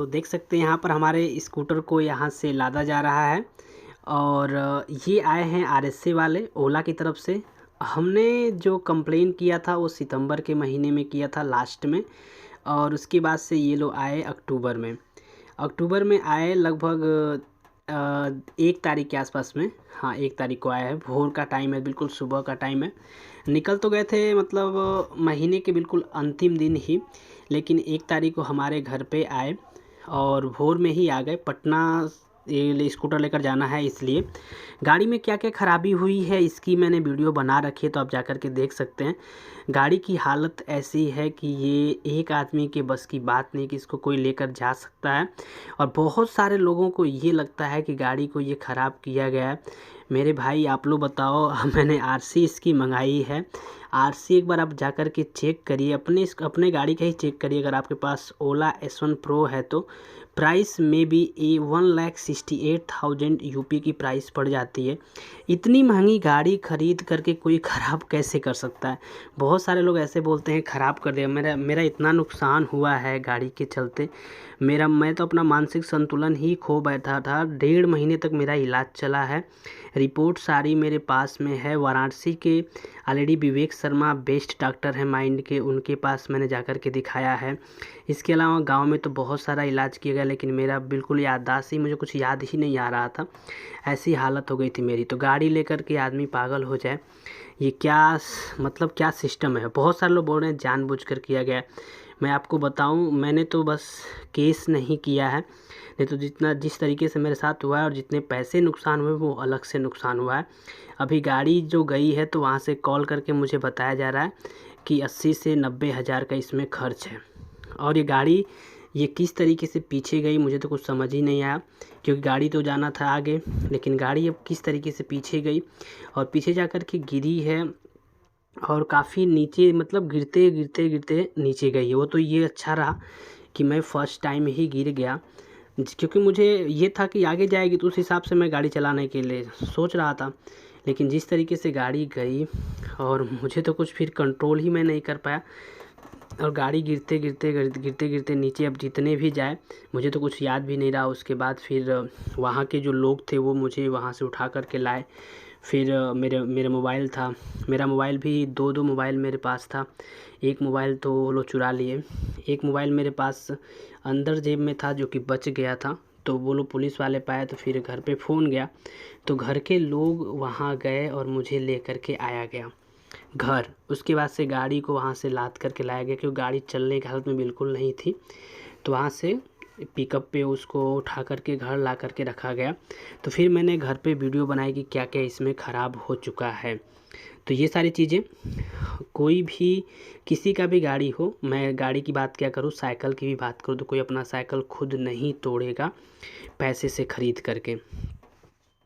तो देख सकते हैं यहाँ पर हमारे स्कूटर को यहाँ से लादा जा रहा है और ये आए हैं आरएसए वाले ओला की तरफ से। हमने जो कंप्लेन किया था वो सितंबर के महीने में किया था लास्ट में, और उसके बाद से ये लोग आए अक्टूबर में आए लगभग 1 तारीख के आसपास में। हाँ, 1 तारीख को आया है। भोर का टाइम है, बिल्कुल सुबह का टाइम है। निकल तो गए थे मतलब महीने के बिल्कुल अंतिम दिन ही, लेकिन 1 तारीख को हमारे घर पे आए और भोर में ही आ गए। पटना ये स्कूटर लेकर जाना है, इसलिए गाड़ी में क्या क्या ख़राबी हुई है इसकी मैंने वीडियो बना रखी है, तो आप जा कर के देख सकते हैं। गाड़ी की हालत ऐसी है कि ये एक आदमी के बस की बात नहीं कि इसको कोई लेकर जा सकता है, और बहुत सारे लोगों को ये लगता है कि गाड़ी को ये ख़राब किया गया है। मेरे भाई आप लोग बताओ, मैंने आरसी इसकी मंगाई है। आरसी एक बार आप जा कर के चेक करिए, अपने गाड़ी का ही चेक करिए। अगर आपके पास ओला S1 Pro है तो प्राइस में भी 1,68,000 यूपी की प्राइस पड़ जाती है। इतनी महंगी गाड़ी ख़रीद करके कोई ख़राब कैसे कर सकता है? बहुत सारे लोग ऐसे बोलते हैं ख़राब कर दिया। मेरा इतना नुकसान हुआ है गाड़ी के चलते, मैं तो अपना मानसिक संतुलन ही खो बैठा था। 1.5 महीने तक मेरा इलाज चला है। रिपोर्ट सारी मेरे पास में है। वाराणसी के already Vivek Sharma best doctor हैं माइंड के, उनके पास मैंने जाकर के दिखाया है। इसके अलावा गांव में तो बहुत सारा इलाज किया गया, लेकिन मेरा बिल्कुल याददाश्त ही, मुझे कुछ याद ही नहीं आ रहा था। ऐसी हालत हो गई थी मेरी। तो गाड़ी लेकर के आदमी पागल हो जाए, ये क्या मतलब क्या सिस्टम है? बहुत सारे लोग बोल रहे हैं जानबूझकर किया गया है। मैं आपको बताऊं, मैंने तो बस केस नहीं किया है, नहीं तो जिस तरीके से मेरे साथ हुआ है और जितने पैसे नुकसान हुए वो अलग से नुकसान हुआ है। अभी गाड़ी जो गई है तो वहाँ से कॉल करके मुझे बताया जा रहा है कि 80 से 90 हज़ार का इसमें खर्च है। और ये गाड़ी ये किस तरीके से पीछे गई मुझे तो कुछ समझ ही नहीं आया, क्योंकि गाड़ी तो जाना था आगे, लेकिन गाड़ी अब किस तरीके से पीछे गई और पीछे जा कर के गिरी है और काफ़ी नीचे, मतलब गिरते गिरते गिरते नीचे गई है। वो तो ये अच्छा रहा कि मैं फ़र्स्ट टाइम ही गिर गया, क्योंकि मुझे ये था कि आगे जाएगी तो उस हिसाब से मैं गाड़ी चलाने के लिए सोच रहा था। लेकिन जिस तरीके से गाड़ी गई और मुझे तो कुछ फिर कंट्रोल ही मैं नहीं कर पाया, और गाड़ी गिरते गिरते गिरते गिरते नीचे अब जितने भी जाए, मुझे तो कुछ याद भी नहीं रहा। उसके बाद फिर वहाँ के जो लोग थे वो मुझे वहाँ से उठा करके लाए। फिर मेरे मोबाइल था, मेरा मोबाइल भी दो मोबाइल मेरे पास था। एक मोबाइल तो वो लोग चुरा लिए, एक मोबाइल मेरे पास अंदर जेब में था जो कि बच गया था। तो वो लोग पुलिस वाले पाए तो फिर घर पे फ़ोन गया, तो घर के लोग वहाँ गए और मुझे ले कर के आया गया घर। उसके बाद से गाड़ी को वहाँ से लाद करके लाया गया, क्योंकि गाड़ी चलने की हालत में बिल्कुल नहीं थी। तो वहाँ से पिकअप पे उसको उठा करके घर ला करके रखा गया। तो फिर मैंने घर पे वीडियो बनाई कि क्या क्या इसमें ख़राब हो चुका है। तो ये सारी चीज़ें, कोई भी किसी का भी गाड़ी हो, मैं गाड़ी की बात क्या करूँ, साइकिल की भी बात करूँ, तो कोई अपना साइकिल खुद नहीं तोड़ेगा पैसे से ख़रीद करके।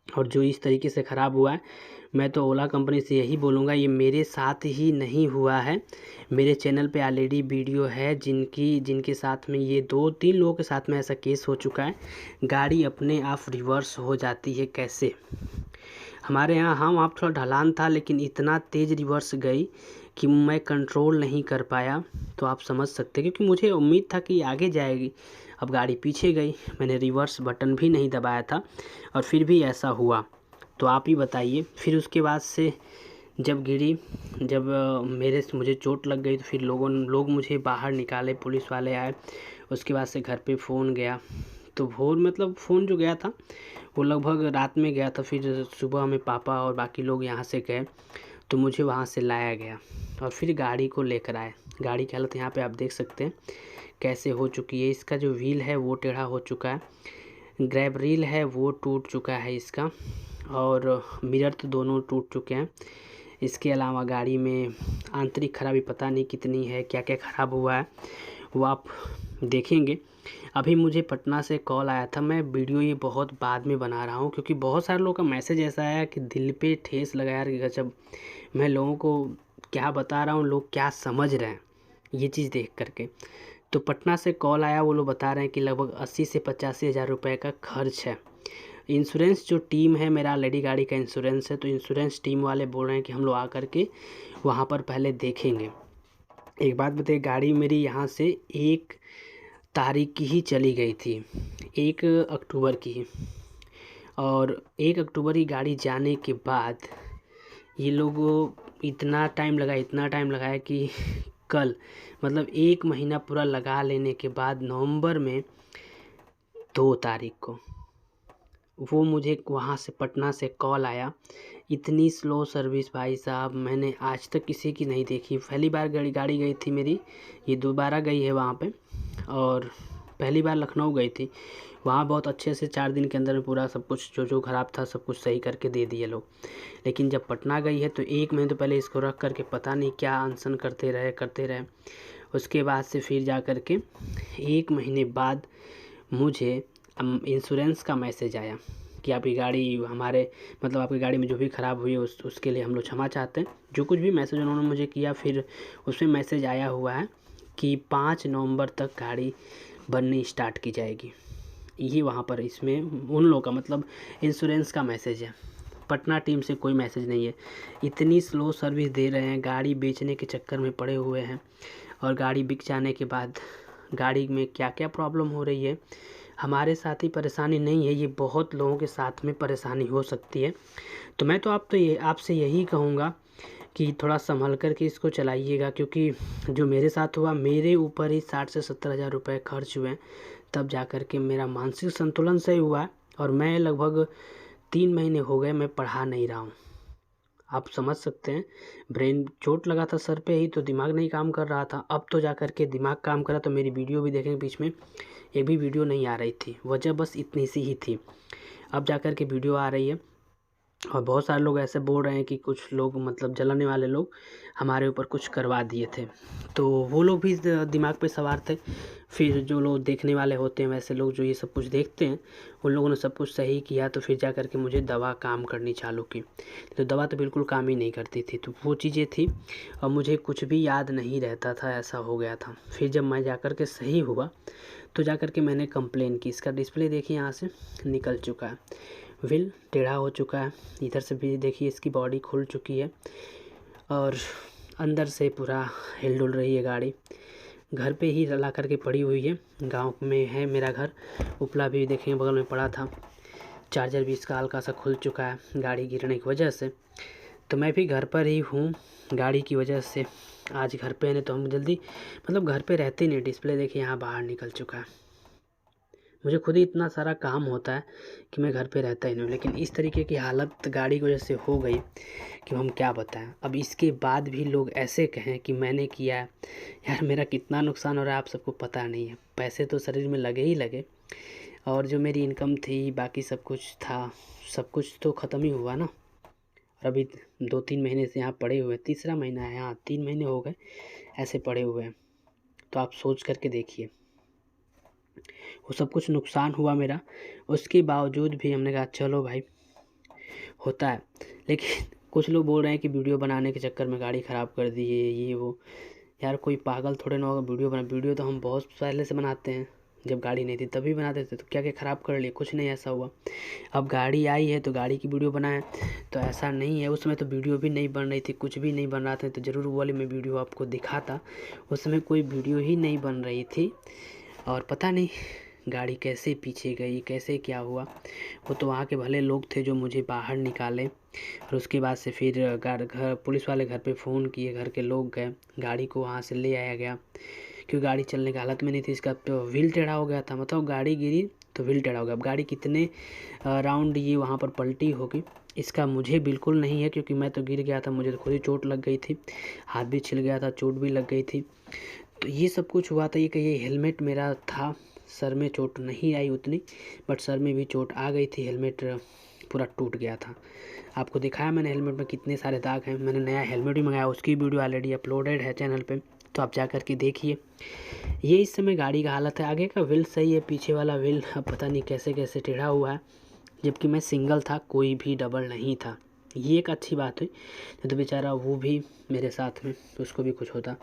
और जो इस तरीके से ख़राब हुआ है, मैं तो ओला कंपनी से यही बोलूँगा, ये मेरे साथ ही नहीं हुआ है। मेरे चैनल पे ऑलरेडी वीडियो है जिनके साथ में ये 2-3 लोगों के साथ में ऐसा केस हो चुका है। गाड़ी अपने आप रिवर्स हो जाती है कैसे? हमारे यहाँ हाँ, वहाँ थोड़ा ढलान था, लेकिन इतना तेज़ रिवर्स गई कि मैं कंट्रोल नहीं कर पाया। तो आप समझ सकते हैं, क्योंकि मुझे उम्मीद था कि आगे जाएगी, अब गाड़ी पीछे गई। मैंने रिवर्स बटन भी नहीं दबाया था और फिर भी ऐसा हुआ। तो आप ही बताइए। फिर उसके बाद से जब गिरी, जब मुझे चोट लग गई, तो फिर लोग मुझे बाहर निकाले, पुलिस वाले आए। उसके बाद से घर पे फ़ोन गया, तो भोर मतलब फ़ोन जो गया था वो लगभग रात में गया था। फिर सुबह में पापा और बाकी लोग यहाँ से गए, तो मुझे वहाँ से लाया गया और फिर गाड़ी को लेकर आए। गाड़ी की हालत यहाँ पे आप देख सकते हैं कैसे हो चुकी है। इसका जो व्हील है वो टेढ़ा हो चुका है, ग्रैब रील है वो टूट चुका है इसका, और मिरर तो दोनों टूट चुके हैं। इसके अलावा गाड़ी में आंतरिक खराबी पता नहीं कितनी है, क्या क्या ख़राब हुआ है वो आप देखेंगे। अभी मुझे पटना से कॉल आया था, मैं वीडियो ये बहुत बाद में बना रहा हूँ, क्योंकि बहुत सारे लोगों का मैसेज ऐसा आया कि दिल पे ठेस लगा यार कि गजब। मैं लोगों को क्या बता रहा हूँ, लोग क्या समझ रहे हैं ये चीज़ देख करके। तो पटना से कॉल आया, वो लोग बता रहे हैं कि लगभग 80 से 85 हज़ार रुपये का खर्च है। इंश्योरेंस जो टीम है, मेरा ऑलरेडी गाड़ी का इंश्योरेंस है, तो इंश्योरेंस टीम वाले बोल रहे हैं कि हम लोग आकर के वहाँ पर पहले देखेंगे। एक बात बताइए, गाड़ी मेरी यहाँ से 1 तारीख की ही चली गई थी, 1 अक्टूबर की। और 1 अक्टूबर की गाड़ी जाने के बाद ये लोग इतना टाइम लगाया कि कल मतलब 1 महीना पूरा लगा लेने के बाद नवंबर में 2 तारीख को वो मुझे वहाँ से पटना से कॉल आया। इतनी स्लो सर्विस भाई साहब मैंने आज तक किसी की नहीं देखी। पहली बार गाड़ी गई थी मेरी, ये दोबारा गई है वहाँ पे। और पहली बार लखनऊ गई थी, वहाँ बहुत अच्छे से 4 दिन के अंदर में पूरा सब कुछ जो ख़राब था सब कुछ सही करके दे दिए लोग। लेकिन जब पटना गई है तो 1 महीने तो पहले इसको रख करके पता नहीं क्या अनशन करते रहे। उसके बाद से फिर जा कर के 1 महीने बाद मुझे इंश्योरेंस का मैसेज आया कि आपकी गाड़ी हमारे मतलब आपकी गाड़ी में जो भी ख़राब हुई है उसके लिए हम लोग क्षमा चाहते हैं। जो कुछ भी मैसेज उन्होंने मुझे किया, फिर उसमें मैसेज आया हुआ है कि 5 नवंबर तक गाड़ी बननी स्टार्ट की जाएगी। ये वहाँ पर इसमें उन लोगों का मतलब इंश्योरेंस का मैसेज है, पटना टीम से कोई मैसेज नहीं है। इतनी स्लो सर्विस दे रहे हैं, गाड़ी बेचने के चक्कर में पड़े हुए हैं। और गाड़ी बिक जाने के बाद गाड़ी में क्या क्या प्रॉब्लम हो रही है, हमारे साथ ही परेशानी नहीं है, ये बहुत लोगों के साथ में परेशानी हो सकती है। तो मैं तो आपसे यही कहूँगा कि थोड़ा संभल कर के इसको चलाइएगा, क्योंकि जो मेरे साथ हुआ, मेरे ऊपर ही 60 से 70 हज़ार रुपये खर्च हुए, तब जा कर के मेरा मानसिक संतुलन सही हुआ है। और मैं लगभग 3 महीने हो गए मैं पढ़ा नहीं रहा हूँ। आप समझ सकते हैं, ब्रेन चोट लगा था सर पे ही तो दिमाग नहीं काम कर रहा था। अब तो जा कर के दिमाग काम करा, तो मेरी वीडियो भी देखेंगे, बीच में एक भी वीडियो नहीं आ रही थी, वजह बस इतनी सी ही थी। अब जा कर के वीडियो आ रही है। और बहुत सारे लोग ऐसे बोल रहे हैं कि कुछ लोग मतलब जलाने वाले लोग हमारे ऊपर कुछ करवा दिए थे, तो वो लोग भी दिमाग पे सवार थे। फिर जो लोग देखने वाले होते हैं, वैसे लोग जो ये सब कुछ देखते हैं, उन लोगों ने सब कुछ सही किया। तो फिर जा कर के मुझे दवा काम करनी चालू की, तो दवा तो बिल्कुल काम ही नहीं करती थी। तो वो चीज़ें थी और मुझे कुछ भी याद नहीं रहता था, ऐसा हो गया था। फिर जब मैं जा कर के सही हुआ तो जा कर के मैंने कंप्लेन की। इसका डिस्प्ले देखिए यहाँ से निकल चुका है, व्हील टेढ़ा हो चुका है, इधर से भी देखिए इसकी बॉडी खुल चुकी है और अंदर से पूरा हिल डुल रही है गाड़ी। घर पे ही ला कर के पड़ी हुई है, गांव में है मेरा घर। उपला भी देखेंगे बगल में पड़ा था, चार्जर भी इसका हल्का सा खुल चुका है गाड़ी गिरने की वजह से। तो मैं भी घर पर ही हूँ गाड़ी की वजह से। आज घर पे है, नहीं तो हम जल्दी मतलब घर पे रहते नहीं। डिस्प्ले देखिए यहाँ बाहर निकल चुका है। मुझे खुद ही इतना सारा काम होता है कि मैं घर पे रहता ही नहीं हूँ, लेकिन इस तरीके की हालत गाड़ी की वजह से हो गई कि हम क्या बताएं। अब इसके बाद भी लोग ऐसे कहें कि मैंने किया है, यार मेरा कितना नुकसान हो रहा है आप सबको पता नहीं है। पैसे तो शरीर में लगे ही लगे, और जो मेरी इनकम थी बाकी सब कुछ था, सब कुछ तो ख़त्म ही हुआ ना। और अभी 2-3 महीने से यहाँ पड़े हुए, तीसरा महीना है, यहाँ 3 महीने हो गए ऐसे पड़े हुए हैं। तो आप सोच करके देखिए, वो सब कुछ नुकसान हुआ मेरा, उसके बावजूद भी हमने कहा चलो भाई होता है। लेकिन कुछ लोग बोल रहे हैं कि वीडियो बनाने के चक्कर में गाड़ी ख़राब कर दी है, ये वो। यार कोई पागल थोड़े ना होगा वीडियो तो हम बहुत पहले से बनाते हैं, जब गाड़ी नहीं थी तभी बनाते थे। तो क्या क्या ख़राब कर लिए, कुछ नहीं ऐसा हुआ। अब गाड़ी आई है तो गाड़ी की वीडियो बनाए, तो ऐसा नहीं है। उसमें तो वीडियो भी नहीं बन रही थी, कुछ भी नहीं बन रहा था, तो ज़रूर वो वाली मैं वीडियो आपको दिखाता। उसमें कोई वीडियो ही नहीं बन रही थी, और पता नहीं गाड़ी कैसे पीछे गई, कैसे क्या हुआ। वो तो वहाँ के भले लोग थे जो मुझे बाहर निकाले, और उसके बाद से फिर घर पुलिस वाले घर पे फ़ोन किए, घर के लोग गए, गाड़ी को वहाँ से ले आया गया, क्योंकि गाड़ी चलने की हालत में नहीं थी। इसका तो व्हील टेढ़ा हो गया था, मतलब गाड़ी गिरी तो व्हील टेढ़ा हो गया। अब गाड़ी कितने राउंड ये वहाँ पर पलटी होगी इसका मुझे बिल्कुल नहीं है, क्योंकि मैं तो गिर गया था, मुझे तो खुद ही चोट लग गई थी, हाथ भी छिल गया था, चोट भी लग गई थी। तो ये सब कुछ हुआ था। ये हेलमेट मेरा था, सर में चोट नहीं आई उतनी, बट सर में भी चोट आ गई थी, हेलमेट पूरा टूट गया था। आपको दिखाया मैंने हेलमेट में कितने सारे दाग हैं। मैंने नया हेलमेट भी मंगाया, उसकी वीडियो ऑलरेडी अपलोडेड है चैनल पे, तो आप जा कर के देखिए। ये इस समय गाड़ी का हालत है। आगे का व्हील सही है, पीछे वाला व्हील अब पता नहीं कैसे कैसे टेढ़ा हुआ है, जबकि मैं सिंगल था, कोई भी डबल नहीं था। ये एक अच्छी बात हुई, तो बेचारा वो भी मेरे साथ में, उसको भी कुछ होता,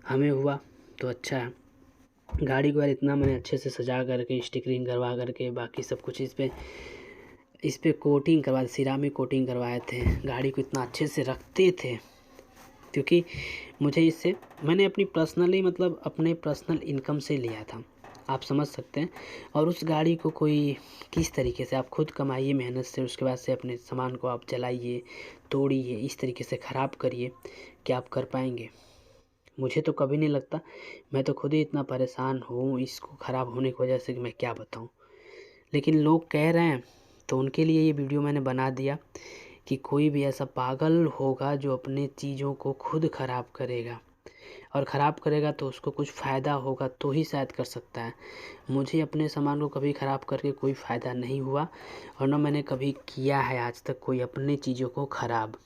हमें हुआ तो अच्छा है। गाड़ी को यार इतना मैंने अच्छे से सजा करके, स्टिकरिंग करवा करके, बाकी सब कुछ इस पे कोटिंग करवा, सिरामिक कोटिंग करवाए थे। गाड़ी को इतना अच्छे से रखते थे, क्योंकि मुझे इससे मैंने अपनी पर्सनली मतलब अपने पर्सनल इनकम से लिया था। आप समझ सकते हैं। और उस गाड़ी को कोई किस तरीके से आप खुद कमाइए मेहनत से, उसके बाद से अपने सामान को आप जलाइए, तोड़िए, इस तरीके से ख़राब करिए, क्या आप कर पाएंगे? मुझे तो कभी नहीं लगता। मैं तो खुद ही इतना परेशान हूँ इसको ख़राब होने की वजह से कि मैं क्या बताऊँ। लेकिन लोग कह रहे हैं तो उनके लिए ये वीडियो मैंने बना दिया कि कोई भी ऐसा पागल होगा जो अपने चीज़ों को खुद ख़राब करेगा, और ख़राब करेगा तो उसको कुछ फ़ायदा होगा तो ही शायद कर सकता है। मुझे अपने सामान को कभी ख़राब करके कोई फ़ायदा नहीं हुआ, और ना मैंने कभी किया है आज तक कोई अपनी चीज़ों को ख़राब।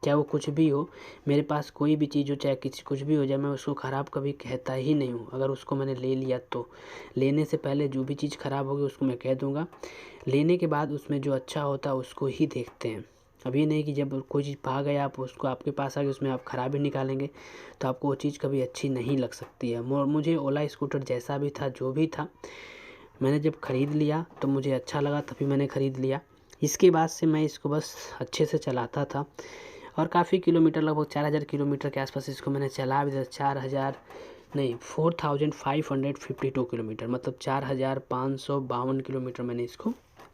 चाहे वो कुछ भी हो, मेरे पास कोई भी चीज़ हो, चाहे कुछ भी हो जाए, मैं उसको ख़राब कभी कहता ही नहीं हूँ। अगर उसको मैंने ले लिया तो लेने से पहले जो भी चीज़ ख़राब होगी उसको मैं कह दूँगा। लेने के बाद उसमें जो अच्छा होता है उसको ही देखते हैं। अब ये नहीं कि जब कोई चीज़ पा गए आप उसको आपके पास आ गई उसमें आप ख़राबी निकालेंगे तो आपको वो चीज़ कभी अच्छी नहीं लग सकती है। मुझे ओला स्कूटर जैसा भी था, जो भी था, मैंने जब ख़रीद लिया तो मुझे अच्छा लगा, तभी मैंने ख़रीद लिया। इसके बाद से मैं इसको बस अच्छे से चलाता था, और काफ़ी किलोमीटर, लगभग 4000 किलोमीटर के आसपास इसको मैंने चला भी था। 4552 किलोमीटर, मतलब 4552 किलोमीटर मैंने इसको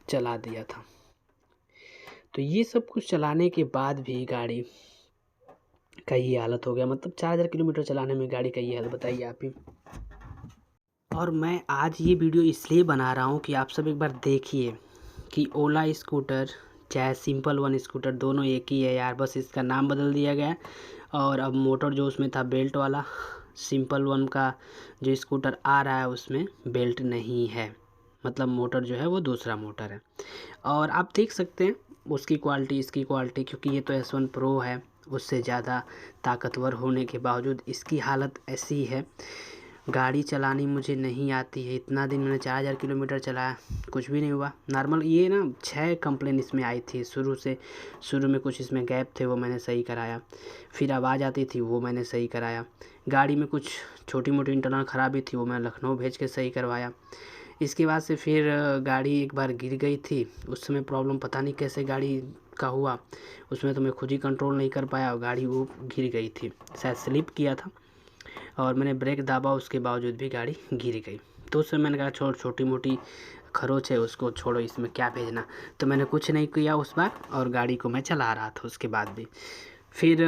चला दिया था। तो ये सब कुछ चलाने के बाद भी गाड़ी का ये हालत हो गया, मतलब 4000 किलोमीटर चलाने में गाड़ी का ये हालत, बताइए आप ही। और मैं आज ये वीडियो इसलिए बना रहा हूँ कि आप सब एक बार देखिए कि ओला स्कूटर चाहे सिंपल वन स्कूटर दोनों एक ही है यार, बस इसका नाम बदल दिया गया है। और अब मोटर जो उसमें था बेल्ट वाला, सिंपल वन का जो स्कूटर आ रहा है उसमें बेल्ट नहीं है, मतलब मोटर जो है वो दूसरा मोटर है। और आप देख सकते हैं उसकी क्वालिटी, इसकी क्वालिटी, क्योंकि ये तो S1 प्रो है, उससे ज़्यादा ताकतवर होने के बावजूद इसकी हालत ऐसी है। गाड़ी चलानी मुझे नहीं आती है, इतना दिन मैंने 4000 किलोमीटर चलाया, कुछ भी नहीं हुआ नॉर्मल। ये ना 6 कंप्लेन इसमें आई थी शुरू में कुछ इसमें गैप थे, वो मैंने सही कराया। फिर आवाज़ आती थी, वो मैंने सही कराया। गाड़ी में कुछ छोटी मोटी इंटरनल ख़राबी थी, वो मैं लखनऊ भेज के सही करवाया। इसके बाद से फिर गाड़ी एक बार गिर गई थी, उस समय प्रॉब्लम पता नहीं कैसे गाड़ी का हुआ, उसमें तो मैं खुद ही कंट्रोल नहीं कर पाया और गाड़ी वो गिर गई थी, शायद स्लिप किया था और मैंने ब्रेक दाबा, उसके बावजूद भी गाड़ी गिर गई। तो उस समय मैंने कहा छोड़, छोटी मोटी खरोच है उसको छोड़ो, इसमें क्या भेजना। तो मैंने कुछ नहीं किया उस बार, और गाड़ी को मैं चला रहा था उसके बाद भी। फिर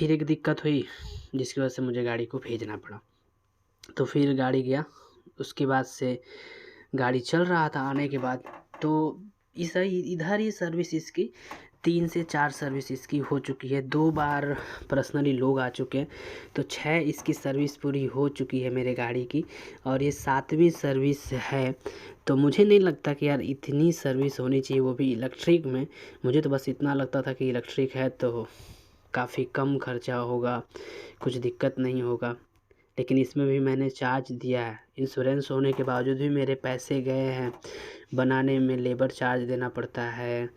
एक दिक्कत हुई जिसकी वजह से मुझे गाड़ी को भेजना पड़ा। तो फिर गाड़ी गया, उसके बाद से गाड़ी चल रहा था आने के बाद, तो इधर ही सर्विस इसकी 3 से 4 सर्विस इसकी हो चुकी है। 2 बार पर्सनली लोग आ चुके हैं, तो 6 इसकी सर्विस पूरी हो चुकी है मेरे गाड़ी की, और ये 7वीं सर्विस है। तो मुझे नहीं लगता कि यार इतनी सर्विस होनी चाहिए, वो भी इलेक्ट्रिक में। मुझे तो बस इतना लगता था कि इलेक्ट्रिक है तो काफ़ी कम खर्चा होगा, कुछ दिक्कत नहीं होगा। लेकिन इसमें भी मैंने चार्ज दिया है, इंश्योरेंस होने के बावजूद भी मेरे पैसे गए हैं। बनाने में लेबर चार्ज देना पड़ता है।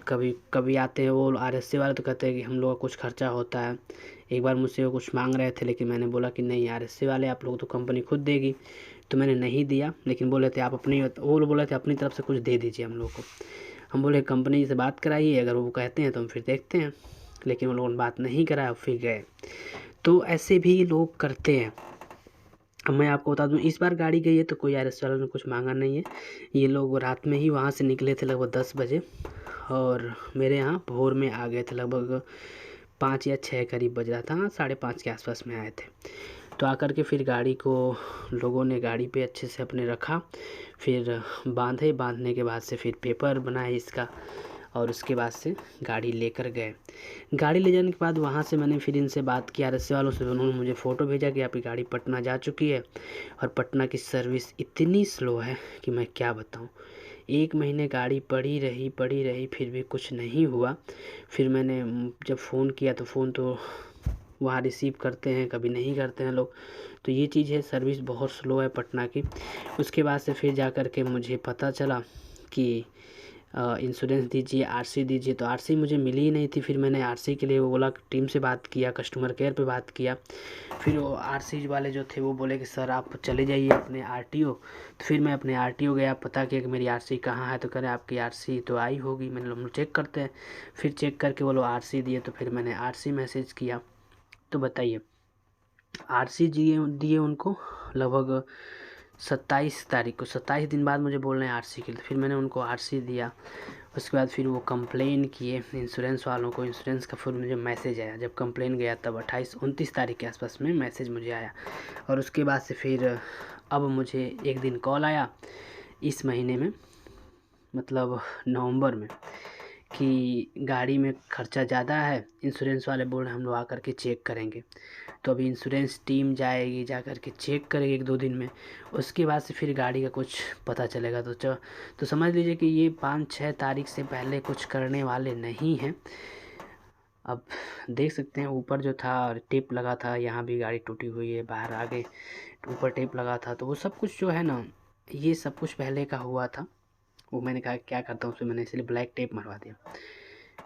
कभी कभी आते हैं वो RSC वाले, तो कहते हैं कि हम लोग का कुछ खर्चा होता है। एक बार मुझसे वो कुछ मांग रहे थे, लेकिन मैंने बोला कि नहीं, RSC वाले आप लोग तो कंपनी खुद देगी, तो मैंने नहीं दिया। लेकिन बोले थे आप वो बोले थे अपनी तरफ से कुछ दे दीजिए हम लोग को। हम बोले कंपनी से बात कराइए, अगर वो कहते हैं तो हम फिर देखते हैं। लेकिन उन लोगों ने बात नहीं कराया, फिर गए। तो ऐसे भी लोग करते हैं। अब मैं आपको बता दूं, इस बार गाड़ी गई है तो कोई RSC वालों ने कुछ मांगा नहीं है। ये लोग रात में ही वहाँ से निकले थे लगभग 10 बजे, और मेरे यहाँ भोर में आ गए थे, लगभग 5 या 6 करीब बज रहा था, 5:30 के आसपास में आए थे। तो आकर के फिर गाड़ी को लोगों ने गाड़ी पे अच्छे से अपने रखा, फिर बांधने के बाद से फिर पेपर बनाए इसका, और उसके बाद से गाड़ी लेकर गए। गाड़ी ले जाने के बाद वहाँ से मैंने फिर इनसे बात की, RSC वालों से। उन्होंने मुझे फ़ोटो भेजा कि आपकी गाड़ी पटना जा चुकी है, और पटना की सर्विस इतनी स्लो है कि मैं क्या बताऊँ। 1 महीने गाड़ी पड़ी रही, फिर भी कुछ नहीं हुआ। फिर मैंने जब फ़ोन किया तो फ़ोन तो वहाँ रिसीव करते हैं, कभी नहीं करते हैं लोग। तो ये चीज़ है, सर्विस बहुत स्लो है पटना की। उसके बाद से फिर जा कर के मुझे पता चला कि इंश्योरेंस दीजिए, RC दीजिए, तो RC मुझे मिली ही नहीं थी। फिर मैंने RC के लिए ओला टीम से बात किया, कस्टमर केयर पे बात किया। फिर वो RC वाले जो थे वो बोले कि सर आप चले जाइए अपने RTO। तो फिर मैं अपने RTO गया, पता किया कि मेरी RC कहाँ है, तो कह रहे आपकी RC तो आई होगी। मैंने हम लोग चेक करते हैं। फिर चेक करके वो लोग RC दिए, तो फिर मैंने RC मैसेज किया। तो बताइए, RC दिए उनको, लगभग 27 तारीख को, 27 दिन बाद मुझे बोल रहे हैं आरसी के लिए। फिर मैंने उनको आरसी दिया। उसके बाद फिर वो कंप्लेन किए इंश्योरेंस वालों को। इंश्योरेंस का फिर मुझे मैसेज आया। जब कंप्लेन गया तब 29 तारीख के आसपास में मैसेज मुझे आया। और उसके बाद से फिर अब मुझे एक दिन कॉल आया इस महीने में, मतलब नवंबर में, कि गाड़ी में खर्चा ज़्यादा है, इंश्योरेंस वाले बोल रहे हैं हम लोग आकर के चेक करेंगे। तो अभी इंश्योरेंस टीम जाएगी, जा कर के चेक करेगी 1-2 दिन में। उसके बाद से फिर गाड़ी का कुछ पता चलेगा। तो समझ लीजिए कि ये 5-6 तारीख से पहले कुछ करने वाले नहीं हैं। अब देख सकते हैं ऊपर जो था टेप लगा था, यहाँ भी गाड़ी टूटी हुई है, बाहर आगे ऊपर टेप लगा था। तो वो सब कुछ जो है ना, ये सब कुछ पहले का हुआ था। वो मैंने कहा क्या करता हूँ, उसमें मैंने इसलिए ब्लैक टेप मरवा दिया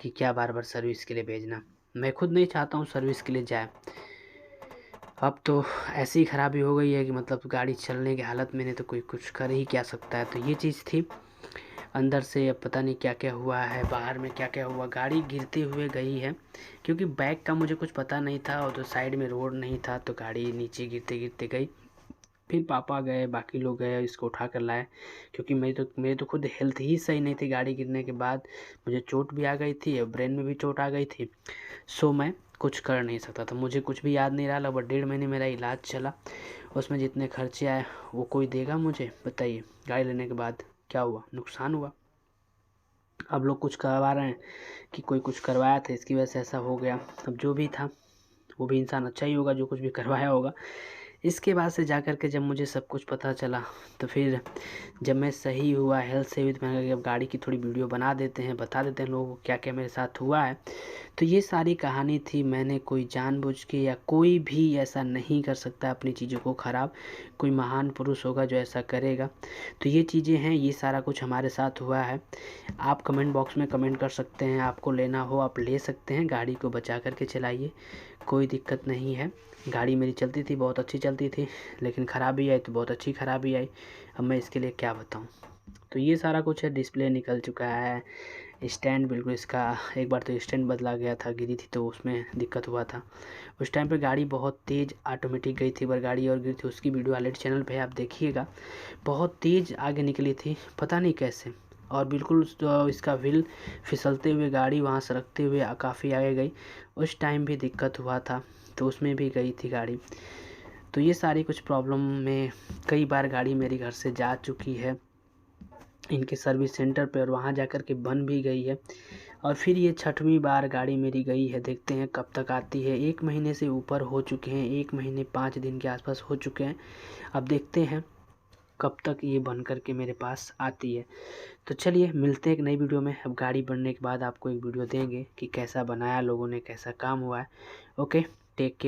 कि क्या बार बार सर्विस के लिए भेजना। मैं खुद नहीं चाहता हूँ सर्विस के लिए जाए। अब तो ऐसी खराबी हो गई है कि मतलब गाड़ी चलने की हालत में नहीं तो कोई कुछ कर ही क्या सकता है। तो ये चीज़ थी अंदर से। अब पता नहीं क्या क्या हुआ है, बाहर में क्या क्या हुआ। गाड़ी गिरते हुए गई है, क्योंकि बैक का मुझे कुछ पता नहीं था और तो साइड में रोड नहीं था, तो गाड़ी नीचे गिरते गिरते गई। फिर पापा गए, बाकी लोग गए, इसको उठा कर लाए, क्योंकि मेरी तो खुद हेल्थ ही सही नहीं थी। गाड़ी गिरने के बाद मुझे चोट भी आ गई थी और ब्रेन में भी चोट आ गई थी। सो मैं कुछ कर नहीं सकता था। मुझे कुछ भी याद नहीं रहा। लगभग 1.5 महीने मेरा इलाज चला। उसमें जितने खर्चे आए वो कोई देगा मुझे? बताइए। गाड़ी लेने के बाद क्या हुआ? नुकसान हुआ। अब लोग कुछ करवा रहे हैं कि कोई कुछ करवाया था इसकी वजह से ऐसा हो गया। अब जो भी था वो भी इंसान अच्छा ही होगा जो कुछ भी करवाया होगा। इसके बाद से जा कर के जब मुझे सब कुछ पता चला, तो फिर जब मैं सही हुआ, हेल्थ सही हुई, तो मैंने कहा अब गाड़ी की थोड़ी वीडियो बना देते हैं, बता देते हैं लोगों को क्या क्या मेरे साथ हुआ है। तो ये सारी कहानी थी। मैंने कोई जानबूझ के या कोई भी ऐसा नहीं कर सकता अपनी चीज़ों को ख़राब। कोई महान पुरुष होगा जो ऐसा करेगा। तो ये चीज़ें हैं, ये सारा कुछ हमारे साथ हुआ है। आप कमेंट बॉक्स में कमेंट कर सकते हैं। आपको लेना हो आप ले सकते हैं। गाड़ी को बचा करके चलाइए, कोई दिक्कत नहीं है। गाड़ी मेरी चलती थी, बहुत अच्छी चलती थी, लेकिन ख़राबी आई तो बहुत अच्छी ख़राबी आई। अब मैं इसके लिए क्या बताऊं। तो ये सारा कुछ है। डिस्प्ले निकल चुका है, स्टैंड बिल्कुल इसका, एक बार तो स्टैंड बदला गया था, गिरी थी तो उसमें दिक्कत हुआ था। उस टाइम पे गाड़ी बहुत तेज़ ऑटोमेटिक गई थी। बार गाड़ी और गिरी थी, उसकी वीडियो ऑलरेडी चैनल पे आप देखिएगा। बहुत तेज़ आगे निकली थी, पता नहीं कैसे। और बिल्कुल इसका व्हील फिसलते हुए गाड़ी वहाँ सरकते हुए काफ़ी आगे गई। उस टाइम भी दिक्कत हुआ था, तो उसमें भी गई थी गाड़ी। तो ये सारी कुछ प्रॉब्लम में कई बार गाड़ी मेरी घर से जा चुकी है इनके सर्विस सेंटर पे, और वहाँ जाकर के बन भी गई है। और फिर ये 6वीं बार गाड़ी मेरी गई है। देखते हैं कब तक आती है। 1 महीने से ऊपर हो चुके हैं, 1 महीने 5 दिन के आसपास हो चुके हैं। अब देखते हैं कब तक ये बन करके मेरे पास आती है। तो चलिए मिलते हैं एक नई वीडियो में। अब गाड़ी बनने के बाद आपको एक वीडियो देंगे कि कैसा बनाया लोगों ने, कैसा काम हुआ है। Okay, take care.